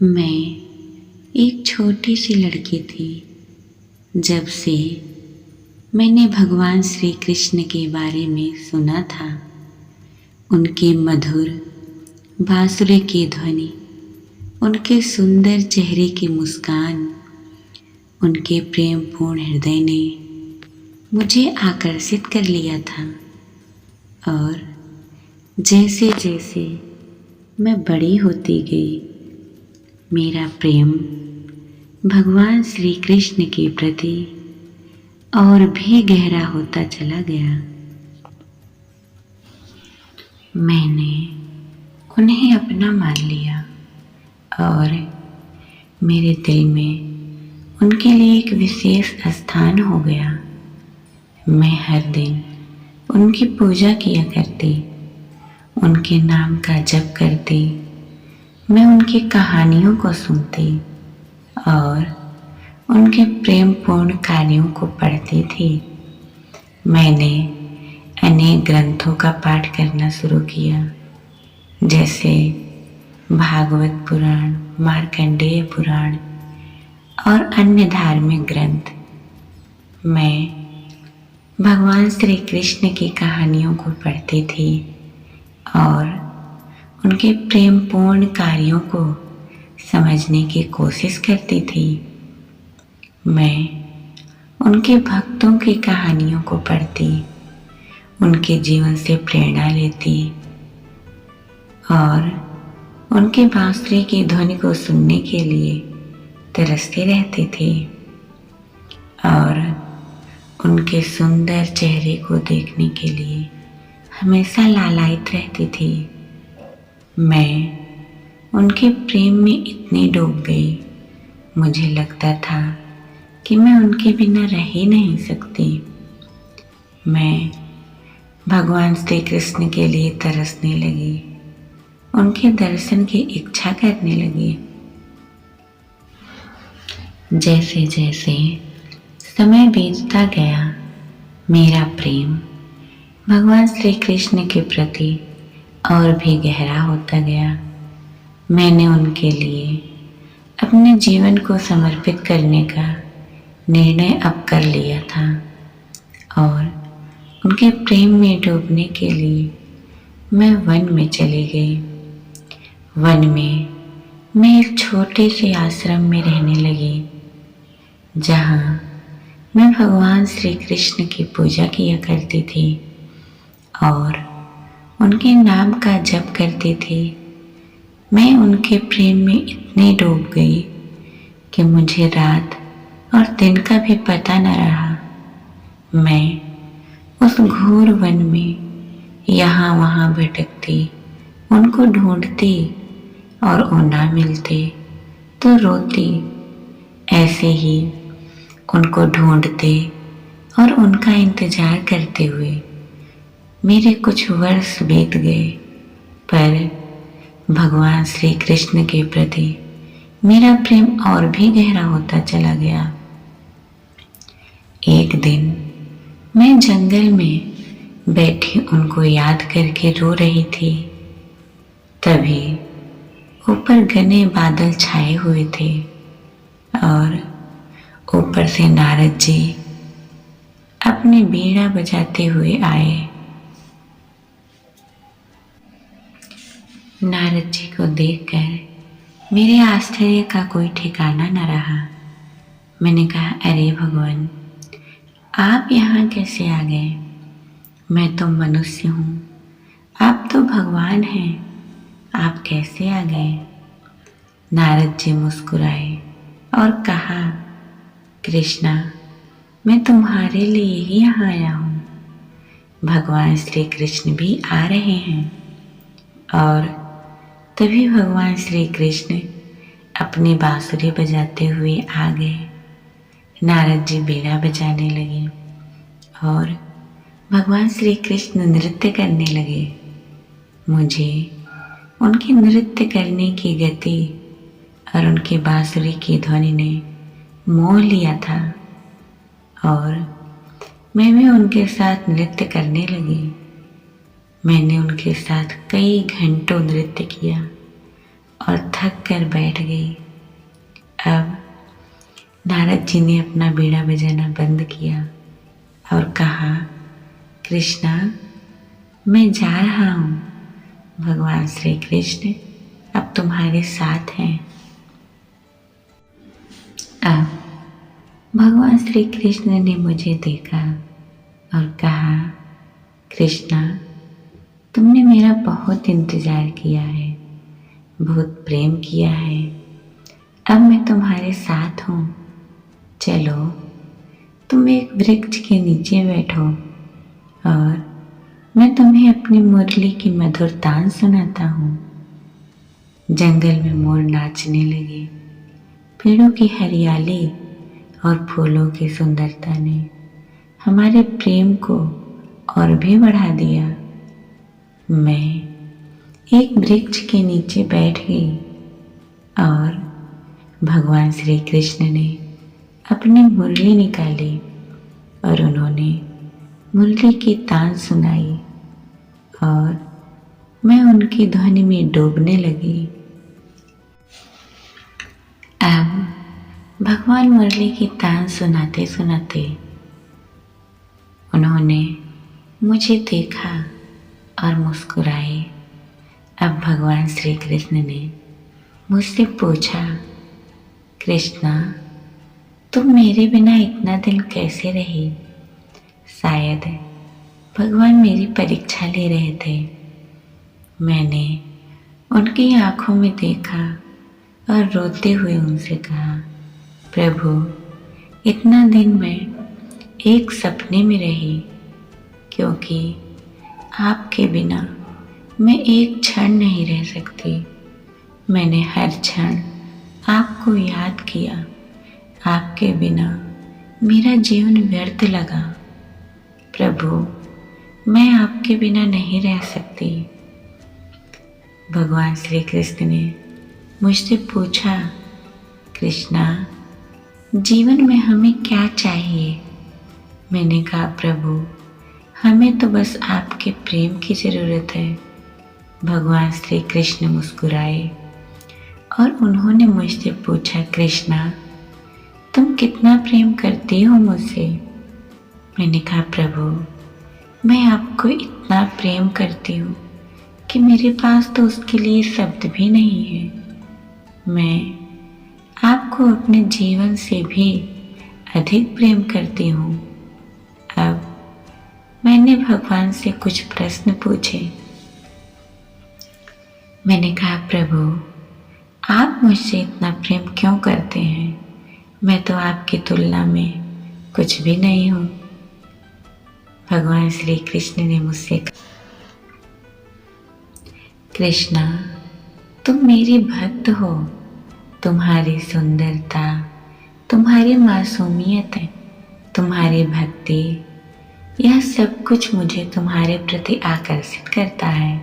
मैं एक छोटी सी लड़की थी। जब से मैंने भगवान श्री कृष्ण के बारे में सुना था, उनके मधुर बांसुरी की ध्वनि, उनके सुंदर चेहरे की मुस्कान, उनके प्रेमपूर्ण हृदय ने मुझे आकर्षित कर लिया था। और जैसे जैसे मैं बड़ी होती गई, मेरा प्रेम भगवान श्री कृष्ण के प्रति और भी गहरा होता चला गया। मैंने उन्हें अपना मान लिया और मेरे दिल में उनके लिए एक विशेष स्थान हो गया। मैं हर दिन उनकी पूजा किया करती, उनके नाम का जप करती, मैं उनकी कहानियों को सुनती और उनके प्रेमपूर्ण कार्यों को पढ़ती थी। मैंने अनेक ग्रंथों का पाठ करना शुरू किया, जैसे भागवत पुराण, मार्कंडेय पुराण और अन्य धार्मिक ग्रंथ। मैं भगवान श्री कृष्ण की कहानियों को पढ़ती थी और उनके प्रेमपूर्ण कार्यों को समझने की कोशिश करती थी। मैं उनके भक्तों की कहानियों को पढ़ती, उनके जीवन से प्रेरणा लेती और उनके बांसुरी की ध्वनि को सुनने के लिए तरसती रहती थी और उनके सुंदर चेहरे को देखने के लिए हमेशा लालायित रहती थी। मैं उनके प्रेम में इतनी डूब गई, मुझे लगता था कि मैं उनके बिना रह ही नहीं सकती। मैं भगवान श्री कृष्ण के लिए तरसने लगी, उनके दर्शन की इच्छा करने लगी। जैसे जैसे समय बीतता गया, मेरा प्रेम भगवान श्री कृष्ण के प्रति और भी गहरा होता गया। मैंने उनके लिए अपने जीवन को समर्पित करने का निर्णय अब कर लिया था और उनके प्रेम में डूबने के लिए मैं वन में चली गई। वन में मैं एक छोटे से आश्रम में रहने लगी, जहाँ मैं भगवान श्री कृष्ण की पूजा किया करती थी और उनके नाम का जप करती थी। मैं उनके प्रेम में इतनी डूब गई कि मुझे रात और दिन का भी पता न रहा। मैं उस घोर वन में यहाँ वहाँ भटकती, उनको ढूंढती और वो ना मिलते तो रोती। ऐसे ही उनको ढूंढते और उनका इंतजार करते हुए मेरे कुछ वर्ष बीत गए, पर भगवान श्री कृष्ण के प्रति मेरा प्रेम और भी गहरा होता चला गया। एक दिन मैं जंगल में बैठी उनको याद करके रो रही थी। तभी ऊपर घने बादल छाए हुए थे और ऊपर से नारद जी अपनी बीड़ा बजाते हुए आए। नारद जी को देखकर मेरे आश्चर्य का कोई ठिकाना न रहा। मैंने कहा, अरे भगवान, आप यहाँ कैसे आ गए? मैं तो मनुष्य हूँ, आप तो भगवान हैं, आप कैसे आ गए? नारद जी मुस्कुराए और कहा, कृष्णा, मैं तुम्हारे लिए ही यहाँ आया हूँ। भगवान श्री कृष्ण भी आ रहे हैं। और तभी भगवान श्री कृष्ण अपनी बांसुरी बजाते हुए आ गए। नारद जी बीड़ा बजाने लगे और भगवान श्री कृष्ण नृत्य करने लगे। मुझे उनके नृत्य करने की गति और उनकी बांसुरी की ध्वनि ने मोह लिया था और मैं भी उनके साथ नृत्य करने लगी। मैंने उनके साथ कई घंटों नृत्य किया और थक कर बैठ गई। अब नारद जी ने अपना बीड़ा बजाना बंद किया और कहा, कृष्णा, मैं जा रहा हूँ। भगवान श्री कृष्ण अब तुम्हारे साथ हैं। अब भगवान श्री कृष्ण ने मुझे देखा और कहा, कृष्णा, तुमने मेरा बहुत इंतजार किया है, बहुत प्रेम किया है। अब मैं तुम्हारे साथ हूँ। चलो, तुम एक वृक्ष के नीचे बैठो और मैं तुम्हें अपनी मुरली की मधुर तान सुनाता हूँ। जंगल में मोर नाचने लगे। पेड़ों की हरियाली और फूलों की सुंदरता ने हमारे प्रेम को और भी बढ़ा दिया। मैं एक वृक्ष के नीचे बैठ गई और भगवान श्री कृष्ण ने अपनी मुरली निकाली और उन्होंने मुरली की तान सुनाई और मैं उनकी ध्वनि में डूबने लगी। अब भगवान मुरली की तान सुनाते सुनाते उन्होंने मुझे देखा और मुस्कुराए। अब भगवान श्री कृष्ण ने मुझसे पूछा, कृष्णा, तुम मेरे बिना इतना दिन कैसे रही? शायद भगवान मेरी परीक्षा ले रहे थे। मैंने उनकी आंखों में देखा और रोते हुए उनसे कहा, प्रभु, इतना दिन मैं एक सपने में रही, क्योंकि आपके बिना मैं एक क्षण नहीं रह सकती। मैंने हर क्षण आपको याद किया। आपके बिना मेरा जीवन व्यर्थ लगा। प्रभु, मैं आपके बिना नहीं रह सकती। भगवान श्री कृष्ण ने मुझसे पूछा, कृष्णा, जीवन में हमें क्या चाहिए? मैंने कहा, प्रभु, हमें तो बस आपके प्रेम की ज़रूरत है। भगवान श्री कृष्ण मुस्कुराए और उन्होंने मुझसे पूछा, कृष्णा, तुम कितना प्रेम करती हो मुझसे? मैंने कहा, प्रभु, मैं आपको इतना प्रेम करती हूँ कि मेरे पास तो उसके लिए शब्द भी नहीं है। मैं आपको अपने जीवन से भी अधिक प्रेम करती हूँ। अब मैंने भगवान से कुछ प्रश्न पूछे। मैंने कहा, प्रभु, आप मुझसे इतना प्रेम क्यों करते हैं? मैं तो आपकी तुलना में कुछ भी नहीं हूँ। भगवान श्री कृष्ण ने मुझसे कहा, कृष्णा, तुम मेरी भक्त हो। तुम्हारी सुंदरता, तुम्हारी मासूमियत, तुम्हारी भक्ति, यह सब कुछ मुझे तुम्हारे प्रति आकर्षित करता है।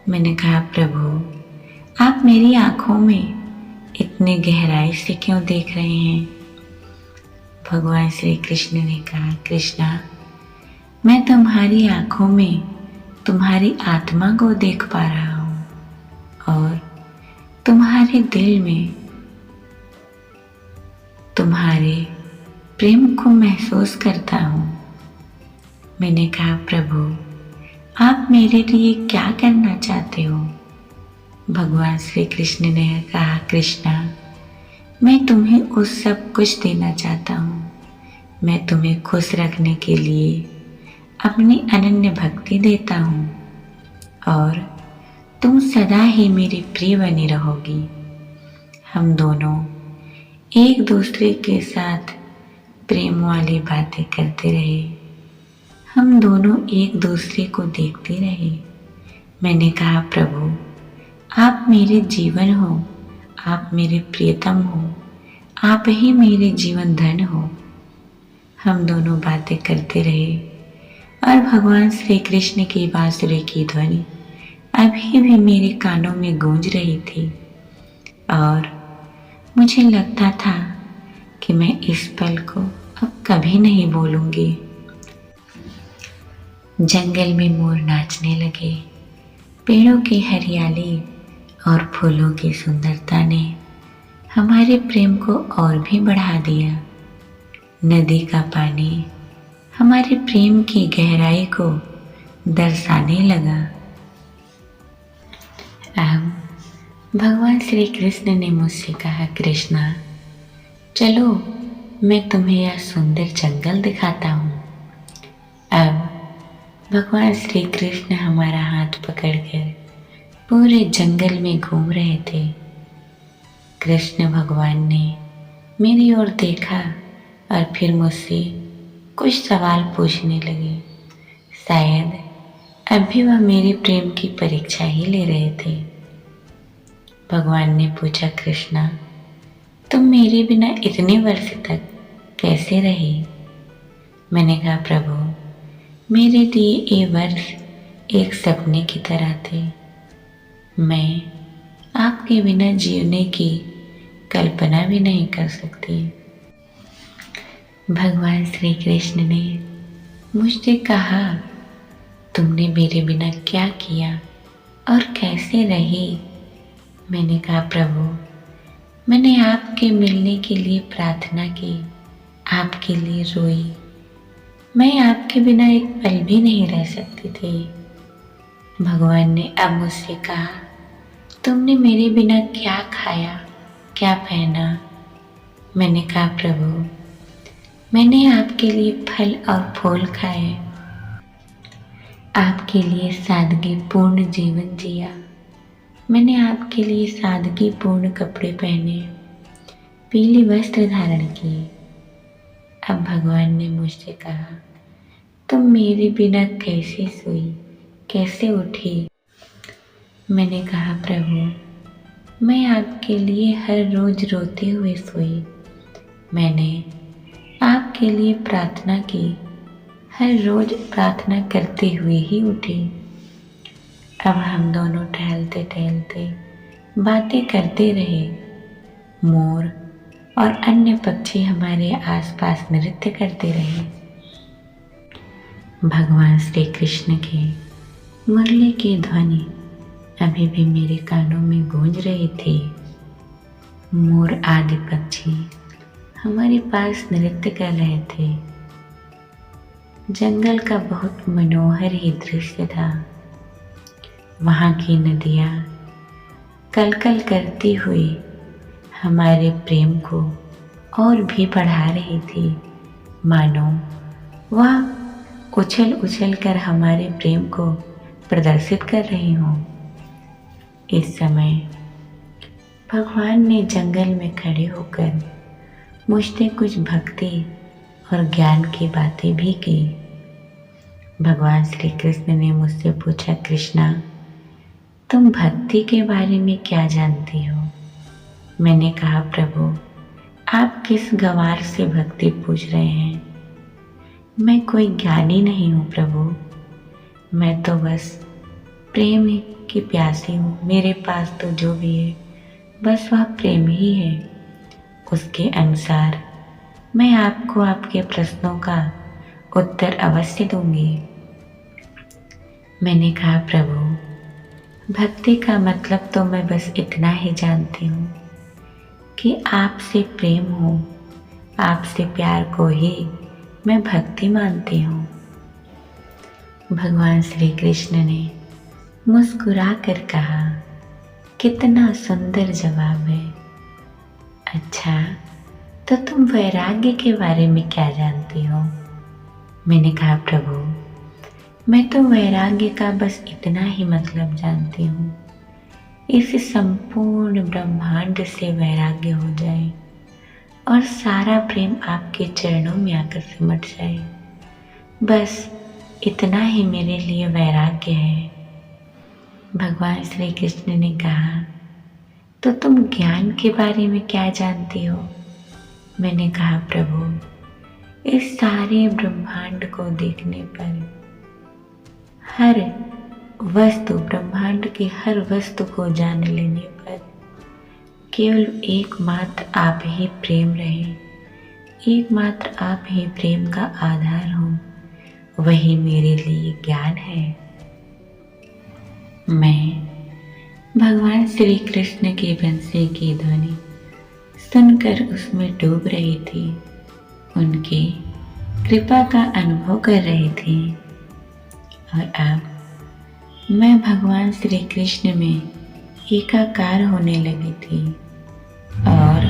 मैंने कहा, प्रभु, आप मेरी आंखों में इतने गहराई से क्यों देख रहे हैं? भगवान श्री कृष्ण ने कहा, कृष्णा, मैं तुम्हारी आंखों में तुम्हारी आत्मा को देख पा रहा हूँ और तुम्हारे दिल में तुम्हारे प्रेम को महसूस करता हूँ। मैंने कहा, प्रभु, आप मेरे लिए क्या करना चाहते हो? भगवान श्री कृष्ण ने कहा, कृष्णा, मैं तुम्हें उस सब कुछ देना चाहता हूँ। मैं तुम्हें खुश रखने के लिए अपनी अनन्य भक्ति देता हूँ और तुम सदा ही मेरी प्रिय बनी रहोगी। हम दोनों एक दूसरे के साथ प्रेम वाली बातें करते रहे। हम दोनों एक दूसरे को देखते रहे। मैंने कहा, प्रभु, आप मेरे जीवन हो, आप मेरे प्रियतम हो, आप ही मेरे जीवन धन हो। हम दोनों बातें करते रहे और भगवान श्री कृष्ण की बांसुरी की ध्वनि अभी भी मेरे कानों में गूंज रही थी और मुझे लगता था कि मैं इस पल को अब कभी नहीं भूलूंगी। जंगल में मोर नाचने लगे। पेड़ों की हरियाली और फूलों की सुंदरता ने हमारे प्रेम को और भी बढ़ा दिया। नदी का पानी हमारे प्रेम की गहराई को दर्शाने लगा। अब भगवान श्री कृष्ण ने मुझसे कहा, कृष्णा चलो मैं तुम्हें यह सुंदर जंगल दिखाता हूँ। अब भगवान श्री कृष्ण हमारा हाथ पकड़कर पूरे जंगल में घूम रहे थे। कृष्ण भगवान ने मेरी ओर देखा और फिर मुझसे कुछ सवाल पूछने लगे। शायद अभी वह मेरे प्रेम की परीक्षा ही ले रहे थे। भगवान ने पूछा, कृष्णा तुम मेरे बिना इतने वर्ष तक कैसे रहे? मैंने कहा, प्रभु मेरे लिए ये वर्ष एक सपने की तरह थे। मैं आपके बिना जीने की कल्पना भी नहीं कर सकती। भगवान श्री कृष्ण ने मुझसे कहा, तुमने मेरे बिना क्या किया और कैसे रही? मैंने कहा, प्रभु मैंने आपके मिलने के लिए प्रार्थना की, आपके लिए रोई। मैं आपके बिना एक पल भी नहीं रह सकती थी। भगवान ने अब मुझसे कहा, तुमने मेरे बिना क्या खाया, क्या पहना? मैंने कहा, प्रभु मैंने आपके लिए फल और फूल खाए, आपके लिए सादगी पूर्ण जीवन जिया। मैंने आपके लिए सादगी पूर्ण कपड़े पहने, पीले वस्त्र धारण किए। अब भगवान ने मुझसे कहा, तुम मेरे बिना कैसे सोई, कैसे उठी? मैंने कहा, प्रभु मैं आपके लिए हर रोज रोते हुए सोई। मैंने आपके लिए प्रार्थना की, हर रोज प्रार्थना करते हुए ही उठी। अब हम दोनों टहलते टहलते बातें करते रहे। मोर और अन्य पक्षी हमारे आसपास नृत्य करते रहे। भगवान श्री कृष्ण के मुरली की ध्वनि अभी भी मेरे कानों में गूंज रही थी। मोर आदि पक्षी हमारे पास नृत्य कर रहे थे। जंगल का बहुत मनोहर ही दृश्य था। वहाँ की नदियाँ कलकल करती हुई हमारे प्रेम को और भी बढ़ा रही थी, मानो वह उछल उछल कर हमारे प्रेम को प्रदर्शित कर रही हों। इस समय भगवान ने जंगल में खड़े होकर मुझसे कुछ भक्ति और ज्ञान की बातें भी की। भगवान श्री कृष्ण ने मुझसे पूछा, कृष्णा तुम भक्ति के बारे में क्या जानती हो? मैंने कहा, प्रभु आप किस गंवार से भक्ति पूछ रहे हैं? मैं कोई ज्ञानी नहीं हूँ प्रभु, मैं तो बस प्रेम की प्यासी हूँ। मेरे पास तो जो भी है बस वह प्रेम ही है। उसके अनुसार मैं आपको आपके प्रश्नों का उत्तर अवश्य दूंगी। मैंने कहा, प्रभु भक्ति का मतलब तो मैं बस इतना ही जानती हूँ कि आपसे प्रेम हो, आपसे प्यार को ही मैं भक्ति मानती हूँ। भगवान श्री कृष्ण ने मुस्कुरा कर कहा, कितना सुंदर जवाब है। अच्छा तो तुम वैराग्य के बारे में क्या जानती हो? मैंने कहा, प्रभु मैं तो वैराग्य का बस इतना ही मतलब जानती हूँ, इस संपूर्ण ब्रह्मांड से वैराग्य हो जाए और सारा प्रेम आपके चरणों में आकर सिमट जाए। बस इतना ही मेरे लिए वैराग्य है। भगवान श्री कृष्ण ने कहा, तो तुम ज्ञान के बारे में क्या जानती हो? मैंने कहा, प्रभु इस सारे ब्रह्मांड को देखने पर हर वस्तु, ब्रह्मांड की हर वस्तु को जान लेने पर केवल एकमात्र आप ही प्रेम रहे, एकमात्र आप ही प्रेम का आधार हो, वही मेरे लिए ज्ञान है। मैं भगवान श्री कृष्ण की बंसी की ध्वनि सुनकर उसमें डूब रही थी, उनकी कृपा का अनुभव कर रही थी। और अब मैं भगवान श्री कृष्ण में एकाकार होने लगी थी। और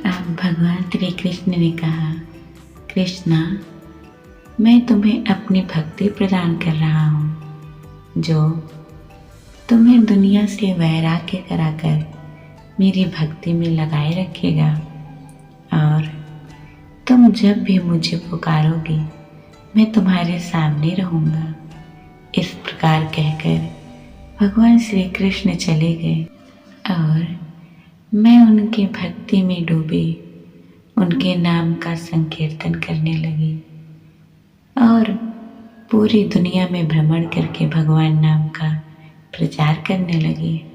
अब भगवान श्री कृष्ण ने कहा, कृष्णा, मैं तुम्हें अपनी भक्ति प्रदान कर रहा हूँ, जो तुम्हें दुनिया से वैराग्य कराकर मेरी भक्ति में लगाए रखेगा। और तुम जब भी मुझे पुकारोगे मैं तुम्हारे सामने रहूँगा। इस प्रकार कहकर भगवान श्री कृष्ण चले गए और मैं उनके भक्ति में डूबी उनके नाम का संकीर्तन करने लगी और पूरी दुनिया में भ्रमण करके भगवान नाम का प्रचार करने लगी।